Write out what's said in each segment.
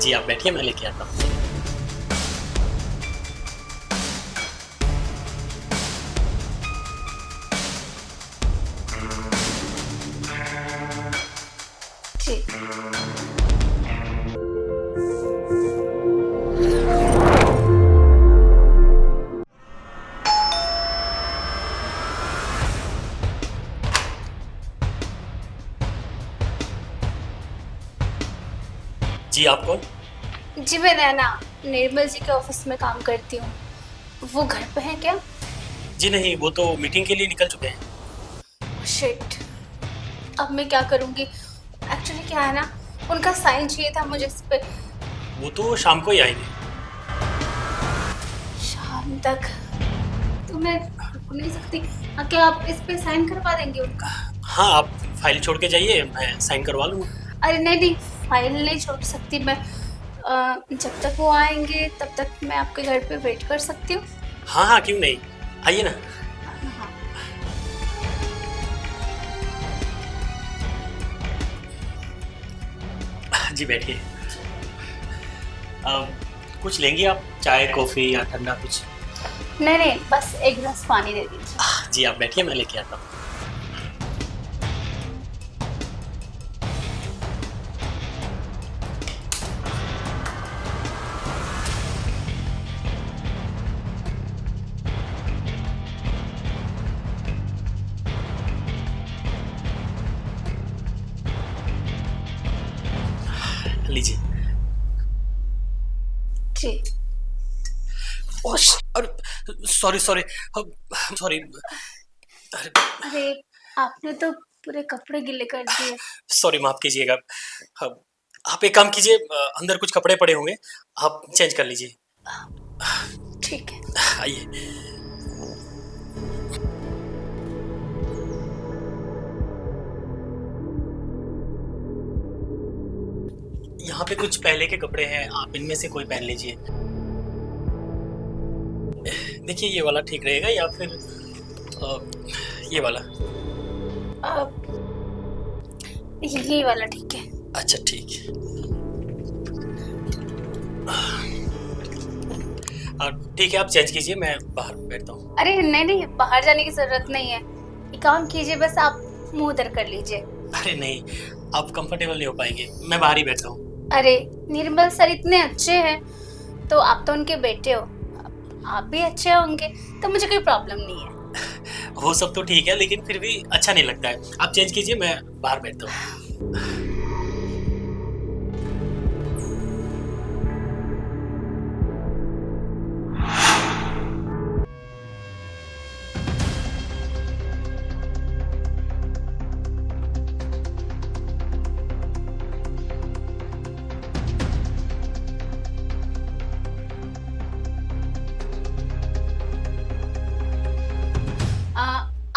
जी आप बैठिए, मैं लेके आता हूँ। जी। जी आप कौन? जी मैं नैना निर्मल जी के ऑफिस में काम करती हूँ। वो घर पे हैं क्या? जी नहीं, वो तो मीटिंग के लिए निकल चुके हैं। शिट, अब मैं क्या करूँगी? एक्चुअली क्या है ना, उनका साइन चाहिए था मुझे इस पे। वो तो शाम को ही आएंगे। शाम तक तो मैं रुक नहीं सकती। क्या आप इस पे साइन करवा देंगे उनका? हाँ, आप फाइल छोड़ के जाइए, मैं साइन करवा लूँगा। अरे नहीं नहीं, फाइल नहीं छोड़ सकती मैं। जब तक वो आएंगे तब तक मैं आपके घर पे वेट कर सकती हूँ। हाँ हाँ, क्यों नहीं, आइए ना। हाँ। जी बैठिए। कुछ लेंगी आप, चाय कॉफ़ी या ठंडा कुछ? नहीं नहीं, बस एक गिलास पानी दे दीजिए। जी आप बैठिए, मैं लेके आता हूँ। लीजिए। जी। ओश, अरे सॉरी सॉरी सॉरी। अरे अरे आपने तो पूरे कपड़े गीले कर दिए। सॉरी, माफ कीजिएगा। अब आप एक काम कीजिए, अंदर कुछ कपड़े पड़े होंगे, आप चेंज कर लीजिए। ठीक है। आइए। यहाँ पे कुछ पहले के कपड़े हैं, आप इनमें से कोई पहन लीजिए। देखिए ये वाला ठीक रहेगा या फिर ये वाला? ये वाला ठीक है। अच्छा ठीक है। ठीक है, आप चेंज कीजिए, मैं बाहर बैठता हूँ। अरे नहीं नहीं, बाहर जाने की जरूरत नहीं है। एक काम कीजिए, बस आप मुंह उधर कर लीजिए। अरे नहीं, आप कंफर्टेबल नहीं हो पाएंगे, मैं बाहर ही बैठा हूँ। अरे निर्मल सर इतने अच्छे हैं, तो आप तो उनके बेटे हो, आप भी अच्छे होंगे, तो मुझे कोई प्रॉब्लम नहीं है। वो सब तो ठीक है, लेकिन फिर भी अच्छा नहीं लगता है। आप चेंज कीजिए, मैं बाहर बैठता हूँ।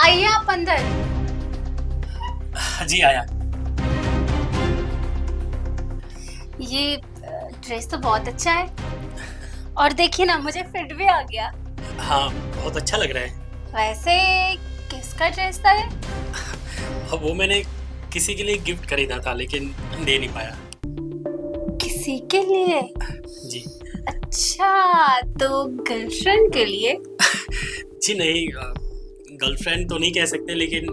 आइए आप अंदर। जी आया। ये ड्रेस तो बहुत अच्छा है, और देखिए ना मुझे फिट भी आ गया। हाँ, बहुत अच्छा लग रहा है। वैसे किसका ड्रेस था ये? अब वो मैंने किसी के लिए गिफ्ट खरीदा था, लेकिन दे नहीं पाया। किसी के लिए? जी। अच्छा, तो गर्लफ्रेंड के लिए? जी नहीं, गर्लफ्रेंड तो नहीं कह सकते, लेकिन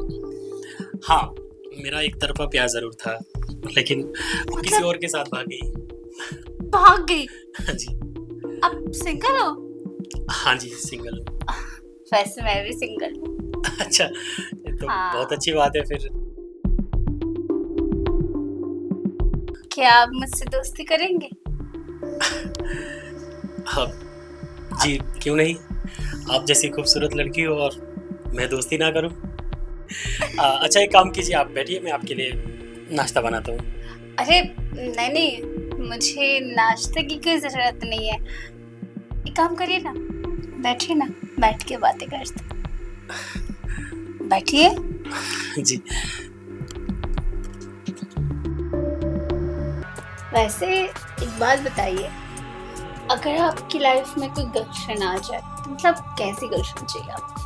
हाँ, मेरा एक तरफा प्यार जरूर था, लेकिन वो किसी और के साथ भाग गई। भाग गई? हाँ जी। आप सिंगल हो? हाँ जी, सिंगल। वैसे मैं भी सिंगल हूँ। अच्छा, ये तो हाँ। बहुत अच्छी बात है फिर। क्या आप मुझसे दोस्ती करेंगे? हाँ जी, क्यों नहीं। आप जैसी खूबसूरत लड़की हो और मैं दोस्ती ना करूं? अच्छा एक काम कीजिए, आप बैठिए, मैं आपके लिए नाश्ता बनाता हूँ। अरे नहीं नहीं, मुझे नाश्ते की कोई जरूरत नहीं है। एक काम करिए ना, बैठिए ना, बैठ के बातें करते हैं। बैठिए। जी। वैसे एक बात बताइए, अगर आपकी लाइफ में कोई गर्लफ्रेंड आ जाए तो मतलब कैसी गर्लफ्रेंड चाहिए आपको?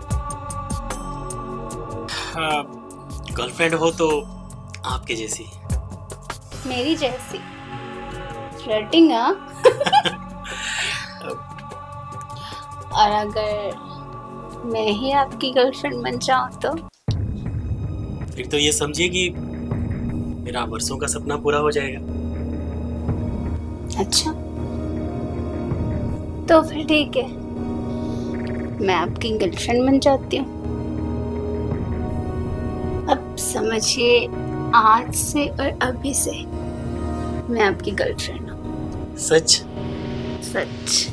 गर्लफ्रेंड हो तो आपके जैसी। मेरी जैसी? फ्लर्टिंग हाँ। और अगर मैं ही आपकी गर्लफ्रेंड बन जाऊं तो? फिर तो ये समझिए कि मेरा वर्षों का सपना पूरा हो जाएगा। अच्छा, तो फिर ठीक है, मैं आपकी गर्लफ्रेंड बन जाती हूँ। अब समझिए, आज से और अभी से मैं आपकी गर्लफ्रेंड हूँ। सच? सच।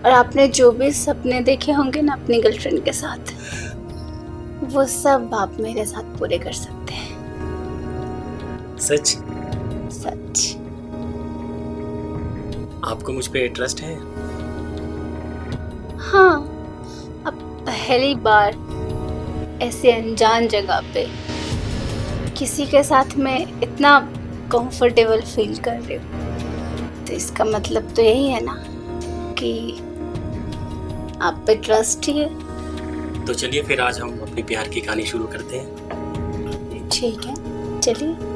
और आपने जो भी सपने देखे होंगे ना अपनी गर्लफ्रेंड के साथ, वो सब आप मेरे साथ पूरे कर सकते हैं। सच? सच। आपको मुझ पे ट्रस्ट है? हाँ, अब पहली बार ऐसे अनजान जगह पे किसी के साथ मैं इतना कंफर्टेबल फील कर रही हूँ, तो इसका मतलब तो यही है ना कि आप पे ट्रस्ट ही है। तो चलिए फिर आज हम अपनी प्यार की कहानी शुरू करते हैं। ठीक है, चलिए।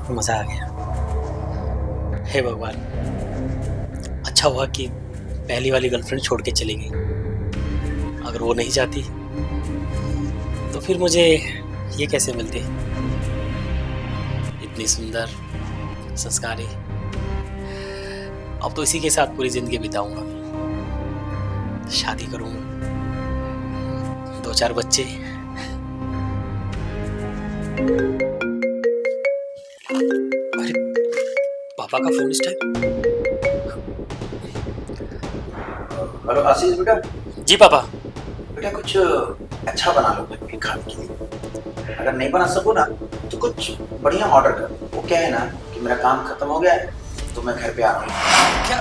मजा आ गया। हे भगवान, अच्छा हुआ कि पहली वाली गर्लफ्रेंड छोड़ के चली गई। अगर वो नहीं जाती तो फिर मुझे ये कैसे मिलती, इतनी सुंदर, संस्कारी। अब तो इसी के साथ पूरी जिंदगी बिताऊंगा, शादी करूंगा, 2-4 बच्चे। अरे पापा का फोन इस टाइम। हेलो आशीष बेटा। जी पापा। बेटा कुछ अच्छा बना लो मेरे लिए खाने के लिए। अगर नहीं बना सको ना तो कुछ बढ़िया ऑर्डर कर। वो क्या है ना कि मेरा काम खत्म हो गया है तो मैं घर पे आ रहा हूँ। क्या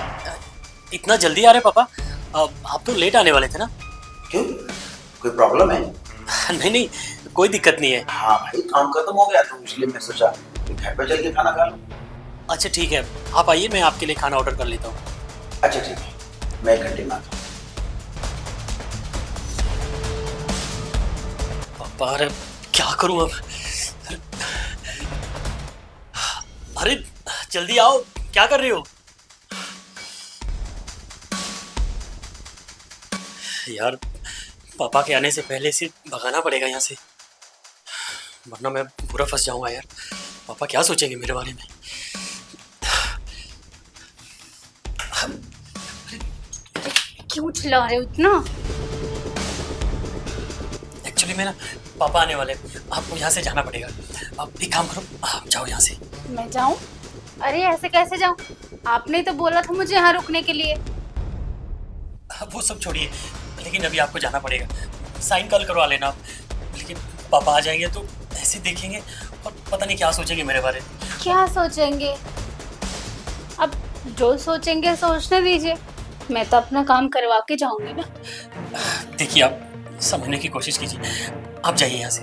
इतना जल्दी आ रहे पापा? आप तो लेट आने वाले थे ना? क्यों, कोई प्रॉब्लम है? नहीं नहीं, कोई दिक्कत नहीं है। हाँ भाई, काम खत्म हो गया तो इसलिए मैं सोचा कि घर पे चल के खाना खा लूँ। अच्छा ठीक है, आप आइए, मैं आपके लिए खाना ऑर्डर कर लेता हूँ। अच्छा ठीक है, मैं 1 घंटे में आता हूँ। पापा अरे क्या करूँ अब? अरे जल्दी आओ, क्या कर रहे हो? यार पापा के आने से पहले से भगाना पड़ेगा यहाँ से, वरना मैं पूरा फंस जाऊंगा यार। पापा क्या सोचेंगे मेरे बारे में? क्यों चिल्ला रहे हो इतना? एक्चुअली मेरा पापा आने वाले, आपको यहाँ से जाना पड़ेगा। आप एक काम करो, आप जाओ यहाँ से। मैं जाऊं? अरे ऐसे कैसे जाऊं? आपने तो बोला था मुझे यहाँ रुकने के लिए। वो सब छोड़िए, लेकिन अभी आपको जाना पड़ेगा। साइन कल करवा लेना आप। लेकिन पापा आ जाएंगे तो ऐसे देखेंगे और पता नहीं क्या सोचेंगे मेरे बारे में। क्या सोचेंगे? अब जो सोचेंगे सोचने दीजिए, मैं तो अपना काम करवा के जाऊंगी ना। देखिए आप समझने की कोशिश कीजिए, आप जाइए यहाँ से।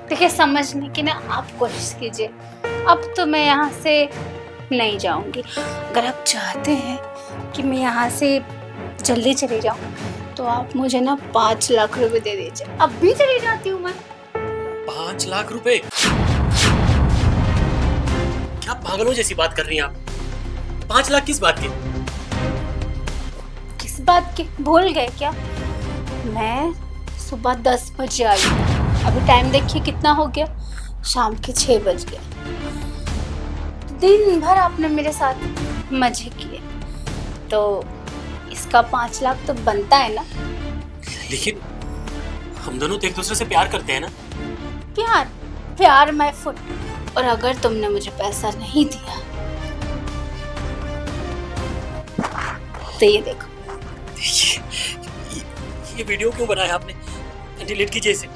देखिए समझने की ना आप कोशिश कीजिए, अब तो मैं यहाँ से नहीं जाऊंगी। अगर आप चाहते हैं कि मैं यहाँ से जल्दी चली जाऊँ तो आप मुझे ना 5 लाख रुपए दे दीजिए, अब भी चली जाती हूँ मैं। 5 लाख रुपए? क्या पागलों जैसी बात कर रही हैं आप? 5 लाख किस बात की? किस बात की भूल गए क्या? मैं सुबह 10 बजे आई हूँ, अभी टाइम देखिए कितना हो गया, शाम के 6 बज गए। दिन भर आपने मेरे साथ मजे किए, तो इसका 5 लाख तो बनता है ना। लेकिन हम दोनों तो एक दूसरे से प्यार करते हैं ना? प्यार प्यार मैं फुट, और अगर तुमने मुझे पैसा नहीं दिया तो ये देखो। ये वीडियो क्यों बनाया आपने? डिलीट कीजिए इसे।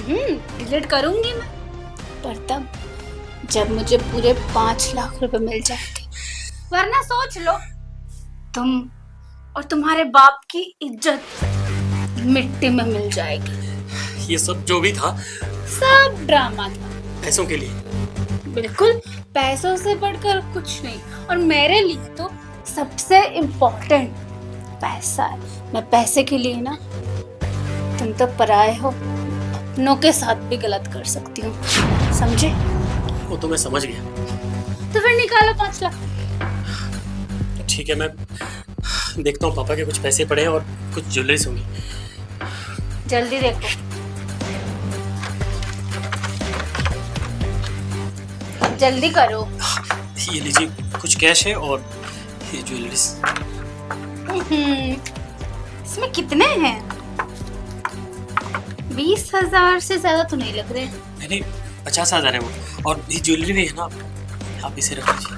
डिलीट करूंगी मैं, पर तब जब मुझे पूरे 5 लाख रुपए मिल जाएंगे, वरना सोच लो तुम और तुम्हारे बाप की इज्जत मिट्टी में मिल जाएगी। ये सब जो भी था सब ड्रामा था, पैसों के लिए। बिल्कुल, पैसों से बढ़कर कुछ नहीं। और मेरे लिए तो सबसे इम्पोर्टेंट पैसा है। मैं पैसे के लिए ना, तुम तो पराए हो, अपनों के साथ भी गलत कर सकती हूँ, समझे? वो तो मैं समझ गया। तो फिर निकालो 5 लाख। ठीक है, मैं देखता हूँ पापा के कुछ पैसे पड़े हैं और कुछ ज्वेलरीज होंगी। जल्दी देखो। जल्दी करो। ये लीजिए, कुछ कैश है और ये ज्वेलरीज। इसमें कितने हैं? 20,000 से ज्यादा तो नहीं लग रहे। नहीं, 50,000 है वो। और ये ज्वेलरी भी है ना, आप इसे रख लीजिए।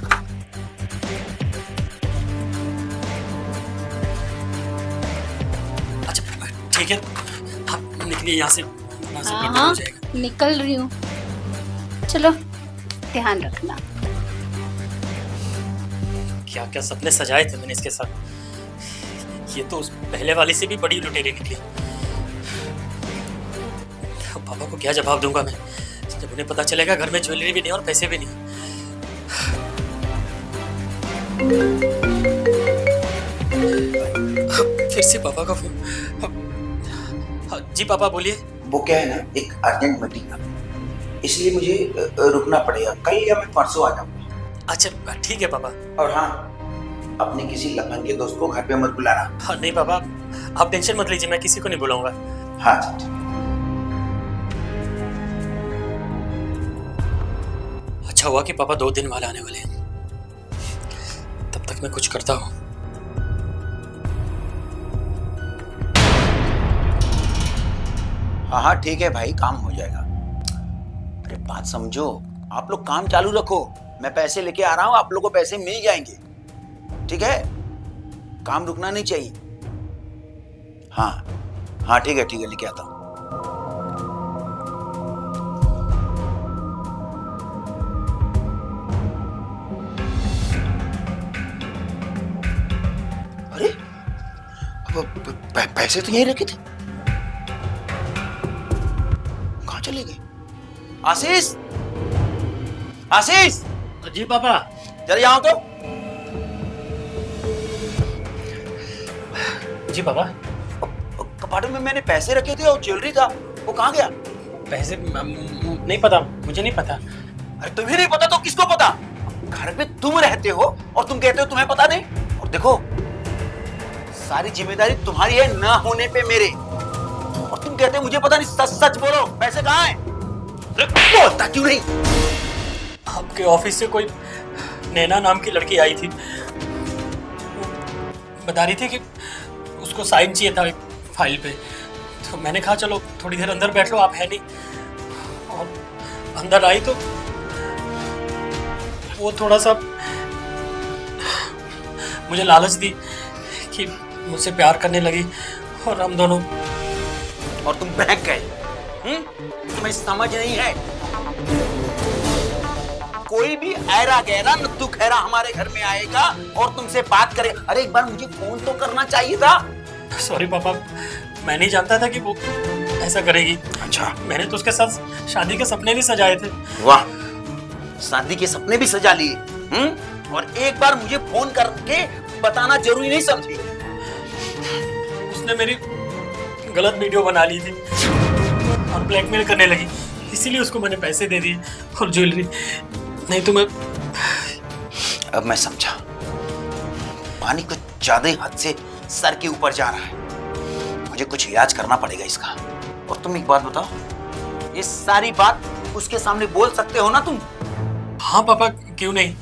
अच्छा ठीक है, आप निकलिए यहाँ से, हो जाएगा। निकल रही हूँ, चलो ध्यान रखना। क्या क्या सपने सजाए थे मैंने इसके साथ। ये तो उस पहले वाली से भी बड़ी लुटेरी निकली। पापा को क्या जवाब दूंगा मैं, जब उन्हें पता चलेगा घर में ज्वेलरी भी नहीं और पैसे भी नहीं। फिर से पापा का फोन। जी पापा बोलिए। वो क्या है ना, एक अर्जेंट मीटिंग है, इसलिए मुझे रुकना पड़ेगा। कल या मैं परसों आ जाऊंगा। अच्छा ठीक है पापा। और हाँ, अपने किसी लखन के दोस्त को घर पे मत बुलाना। हाँ नहीं पापा, आप टेंशन मत लीजिए, मैं किसी को नहीं बुलाऊंगा। हाँ ठीक। अच्छा हुआ कि पापा 2 दिन बाद आने वाले हैं, तब तक मैं कुछ करता हूँ। हाँ हाँ ठीक है भाई, काम हो जाएगा। अरे बात समझो, आप लोग काम चालू रखो, मैं पैसे लेके आ रहा हूँ, आप लोगों को पैसे मिल जाएंगे, ठीक है? काम रुकना नहीं चाहिए। हाँ हाँ ठीक है लेके आता हूँ। अरे पैसे तो यहीं रखे थे, कहाँ चले गए? आशीष, आशीष! जी पापा। जरा यहाँ तो। जी पापा। कपाट में मैंने पैसे रखे थे और ज्वेलरी था, वो कहाँ गया? पैसे नहीं पता, मुझे नहीं पता। अरे तुम्हें नहीं पता तो किसको पता? घर में तुम रहते हो और तुम कहते हो तुम्हें पता नहीं। और देखो, सारी जिम्मेदारी तुम्हारी है ना होने पे मेरे, और तुम कहते हो मुझे पता नहीं। सच सच बोलो, पैसे कहाँ हैं? बोलता क्यों नहीं? आपके ऑफिस से कोई नैना नाम की लड़की आई थी, बता रही थी कि उसको साइन चाहिए था एक फाइल पे। तो मैंने कहा चलो थोड़ी देर अंदर बैठ लो, आप है नहीं। और अंदर आई तो वो थोड़ा सा मुझे लालच दी कि मुझसे प्यार करने लगी, और हम दोनों। और तुम बहक गए। तुम्हें समझ नहीं है, कोई भी ऐरा गहरा नत्थु खैरा हमारे घर में आएगा और तुमसे बात करेगा। अरे एक बार मुझे फोन तो करना चाहिए था। सॉरी पापा, मैं नहीं जानता था कि वो ऐसा करेगी। अच्छा, मैंने तो उसके साथ शादी के सपने भी सजाए थे। वाह, शादी के सपने भी सजा लिए। और एक बार मुझे फोन करके बताना जरूरी नहीं समझी? उसने मेरी गलत वीडियो बना ली थी और ब्लैकमेल करने लगी, इसीलिए उसको मैंने पैसे दे दिए और ज्वेलरी। नहीं तो मैं। अब मैं समझा, पानी कुछ ज्यादा ही हद से सर के ऊपर जा रहा है। मुझे कुछ इलाज करना पड़ेगा इसका। और तुम एक बात बताओ, ये सारी बात उसके सामने बोल सकते हो ना तुम? हाँ पापा, क्यों नहीं।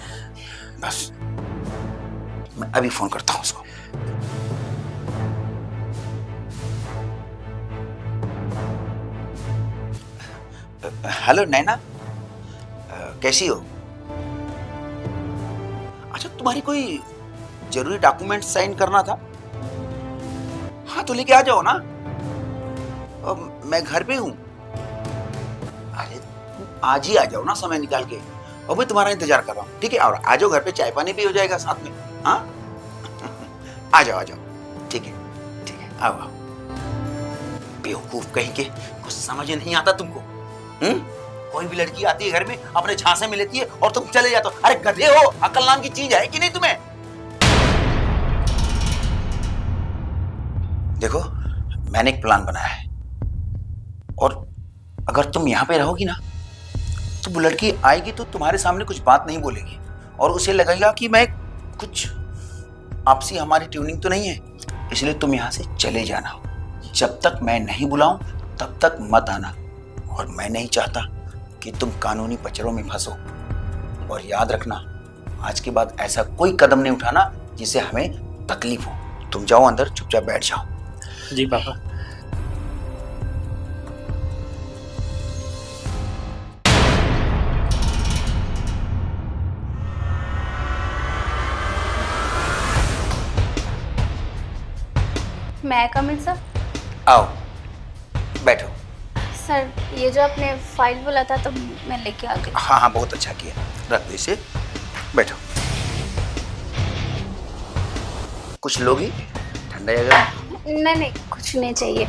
बस मैं अभी फोन करता हूँ उसको। हेलो नैना, कैसी हो? अच्छा, तुम्हारी कोई जरूरी डॉक्यूमेंट साइन करना था। हाँ तो लेके आ जाओ ना, मैं घर पे हूँ। अरे आज ही आ जाओ ना समय निकाल के, और मैं तुम्हारा इंतजार कर रहा हूँ, ठीक है? और आ जाओ, घर पे चाय पानी भी हो जाएगा साथ में। हाँ आ जाओ, ठीक है, आओ आओ। बेवकूफ कहीं के, कुछ समझ नहीं आता तुमको। कोई भी लड़की आती है घर में, अपने झांसे में लेती है और तुम चले जाते हो। अरे गधे हो, अकल नाम की चीज है कि नहीं तुम्हें? देखो मैंने एक प्लान बनाया है, और अगर तुम यहाँ पे रहोगी ना तो वो लड़की आएगी तो तुम्हारे सामने कुछ बात नहीं बोलेगी, और उसे लगेगा कि मैं कुछ आपसी हमारी ट्यूनिंग तो नहीं है, इसलिए तुम यहाँ से चले जाना। जब तक मैं नहीं बुलाऊं तब तक मत आना, और मैं नहीं चाहता कि तुम कानूनी पचड़ों में फंसो। और याद रखना, आज के बाद ऐसा कोई कदम नहीं उठाना जिससे हमें तकलीफ हो। तुम जाओ अंदर, चुपचाप बैठ जाओ। जी पापा। मैं कम इन सर? आओ बैठो। सर ये जो आपने फाइल बोला था तो मैं लेके आ गई। हाँ बहुत अच्छा किया, रख दो इसे, बैठो। कुछ लोगी? ठंडा जगह? नहीं कुछ नहीं चाहिए।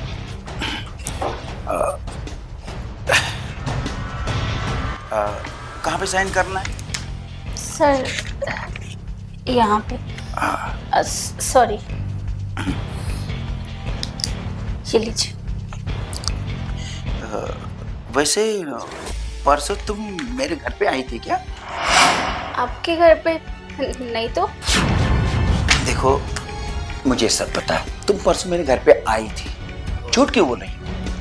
कहाँ पे साइन करना है? सर यहाँ पे। सॉरी, ये लीजिए। वैसे परसों तुम मेरे घर पे आई थी क्या? आपके घर पे नहीं तो? देखो मुझे सब पता है, तुम परसों मेरे घर पे आई थी, झूठ क्यों बोल रही?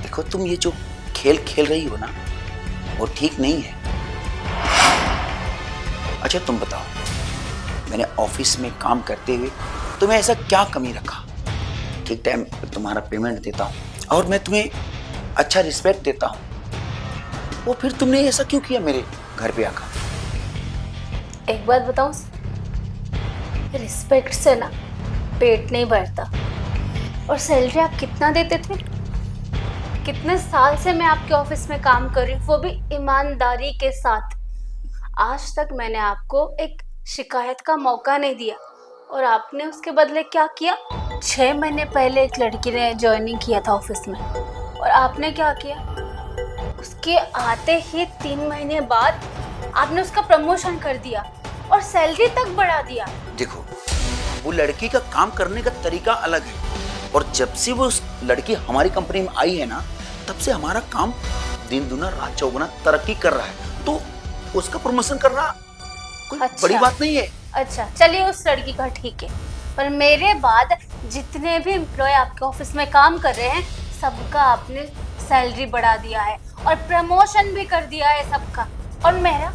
देखो तुम ये जो खेल खेल रही हो ना, वो ठीक नहीं है। अच्छा तुम बताओ, मैंने ऑफिस में काम करते हुए तुम्हें ऐसा क्या कमी रखा? ठीक टाइम पर तुम्हारा पेमेंट देता हूँ, और मैं तुम्हें अच्छा रिस्पेक्ट देता हूँ, वो फिर तुमने ऐसा क्यों किया मेरे घर पे आकर? एक बात बताऊं, रिस्पेक्ट से ना पेट नहीं भरता। और सैलरी आप कितना देते थे? कितने साल से मैं आपके ऑफिस में काम कर रही हूँ, वो भी ईमानदारी के साथ। आज तक मैंने आपको एक शिकायत का मौका नहीं दिया, और आपने उसके बदले क्या किया? 6 महीने पहले एक लड़की ने ज्वाइनिंग किया था ऑफिस में, और आपने क्या किया? उसके आते ही 3 महीने बाद आपने उसका प्रमोशन कर दिया और सैलरी तक बढ़ा दिया। देखो वो लड़की का काम करने का तरीका अलग है, और जब से वो उस लड़की हमारी कंपनी में आई है ना, तब से हमारा काम दिन दुना रात चौगुना तरक्की कर रहा है। तो उसका प्रमोशन करना कोई बड़ी बात नहीं है। अच्छा चलिए उस लड़की का ठीक है, पर मेरे बाद जितने भी एम्प्लॉय आपके ऑफिस में काम कर रहे हैं, सबका आपने सैलरी बढ़ा दिया है और प्रमोशन भी कर दिया है सबका। और मैं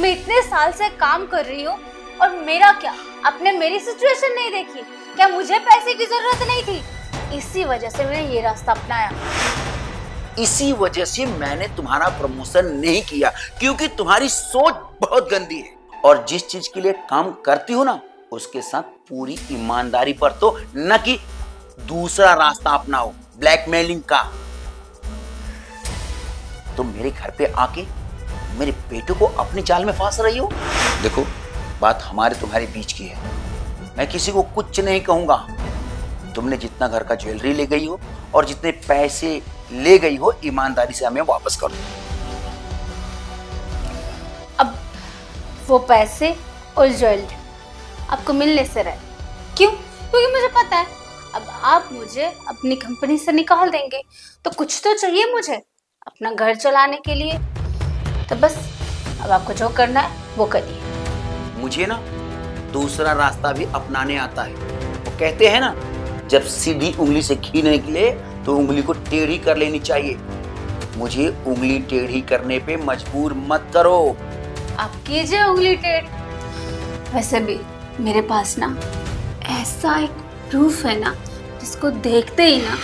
इतने साल से काम कर रही हूँ, और मेरा क्या? आपने मेरी सिचुएशन नहीं देखी क्या? मुझे पैसे की जरूरत नहीं थी, इसी वजह से मैंने ये रास्ता अपनाया। इसी वजह से मैंने तुम्हारा प्रमोशन नहीं किया, क्योंकि तुम्हारी सोच बहुत गंदी है, और जिस चीज के लिए काम करती हो ना, उसके साथ पूरी ईमानदारी पर तो, न कि दूसरा रास्ता अपनाओ ब्लैकमेलिंग का। तुम मेरे घर पे आके मेरे बेटे को अपने जाल में फांस रही हो। देखो बात हमारे तुम्हारे बीच की है, मैं किसी को कुछ नहीं कहूंगा। तुमने जितना घर का ज्वेलरी ले गई हो और जितने पैसे ले गई हो, ईमानदारी से हमें वापस कर दो। अब वो पैसे और ज्वेलरी आपको मिलने से रहे, क्यों? क्योंकि मुझे पता है अब आप मुझे अपनी कंपनी से निकाल देंगे, तो कुछ तो चाहिए मुझे अपना घर चलाने के लिए। तो बस अब आपको जो करना है वो करिए। मुझे ना दूसरा रास्ता भी अपनाने आता है। वो कहते हैं ना, जब सीधी उंगली से घी नहीं निकले तो उंगली को टेढ़ी कर लेनी चाहिए। मुझे उंगली टेढ़ी करने पे मजबूर मत करो। आप कीजिए उंगली टेढ़। वैसे भी मेरे पास ना ऐसा एक प्रूफ है ना, जिसको देखते ही ना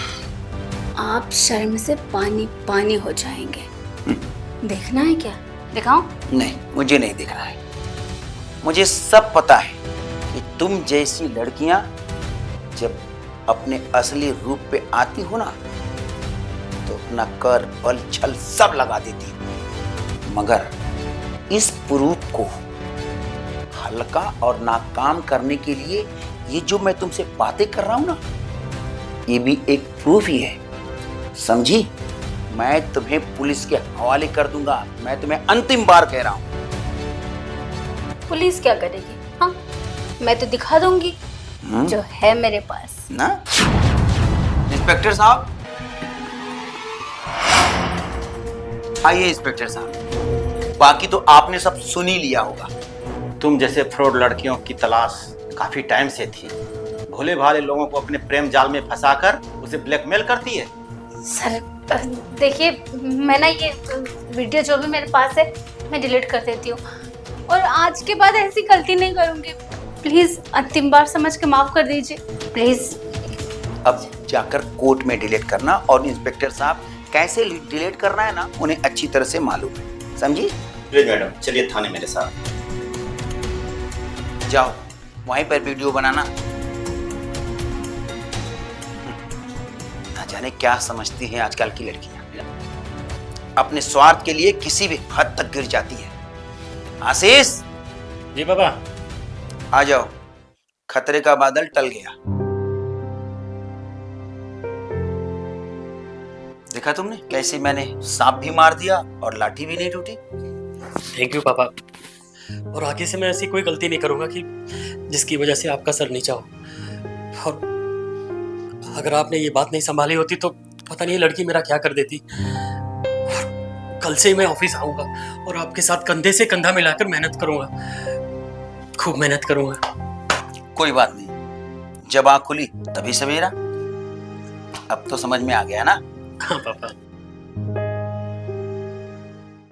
आप शर्म से पानी पानी हो जाएंगे। देखना है क्या? दिखाऊं? नहीं, मुझे नहीं देखना है। मुझे सब पता है कि तुम जैसी लड़कियां जब अपने असली रूप पे आती हो ना तो अपना कर बल छल सब लगा देती हो, मगर इस प्रूफ को हल्का और नाकाम करने के लिए ये जो मैं तुमसे बातें कर रहा हूं ना, ये भी एक प्रूफ ही है, समझी? मैं तुम्हें पुलिस के हवाले कर दूंगा। मैं तुम्हें अंतिम बार कह रहा हूं। पुलिस क्या करेगी? हाँ, मैं तो दिखा दूंगी जो है मेरे पास ना। इंस्पेक्टर साहब, आइए इंस्पेक्टर साहब, बाकी तो आपने सब सुन ही लिया होगा। तुम जैसे फ्रॉड लड़कियों की तलाश काफी टाइम से थी। भोले भाले लोगों को अपने प्रेम जाल में फंसाकर उसे ब्लैकमेल करती है। सर देखिए, मैं ना ये वीडियो जो भी मेरे पास है मैं डिलीट कर देती हूँ और आज के बाद ऐसी गलती नहीं करूँगी। प्लीज अंतिम बार समझ के माफ कर दीजिए प्लीज। अब जाकर कोर्ट में डिलीट करना, और इंस्पेक्टर साहब कैसे डिलीट करना है ना उन्हें अच्छी तरह से मालूम है, समझी? प्लीज मैडम, चलिए थाने मेरे साथ। जाओ वहीं पर वीडियो बनाना। ना जाने क्या समझती हैं आजकल की लड़कियां, अपने स्वार्थ के लिए किसी भी हद तक गिर जाती है। आशीष जी पापा। आ जाओ, खतरे का बादल टल गया। देखा तुमने कैसे मैंने सांप भी मार दिया और लाठी भी नहीं टूटी। थैंक यू पापा, और आगे से मैं ऐसी कोई गलती नहीं करूंगा कि जिसकी वजह से आपका सर नीचा हो। और अगर आपने ये बात नहीं संभाली होती तो पता नहीं ये लड़की मेरा क्या कर देती। और कल से मैं ऑफिस आऊंगा और आपके साथ कंधे से कंधा मिलाकर मेहनत करूंगा, खूब मेहनत करूंगा। कोई बात नहीं, जब आँख खुली तभी सवेरा। अब तो समझ में आ गया ना? हाँ पापा।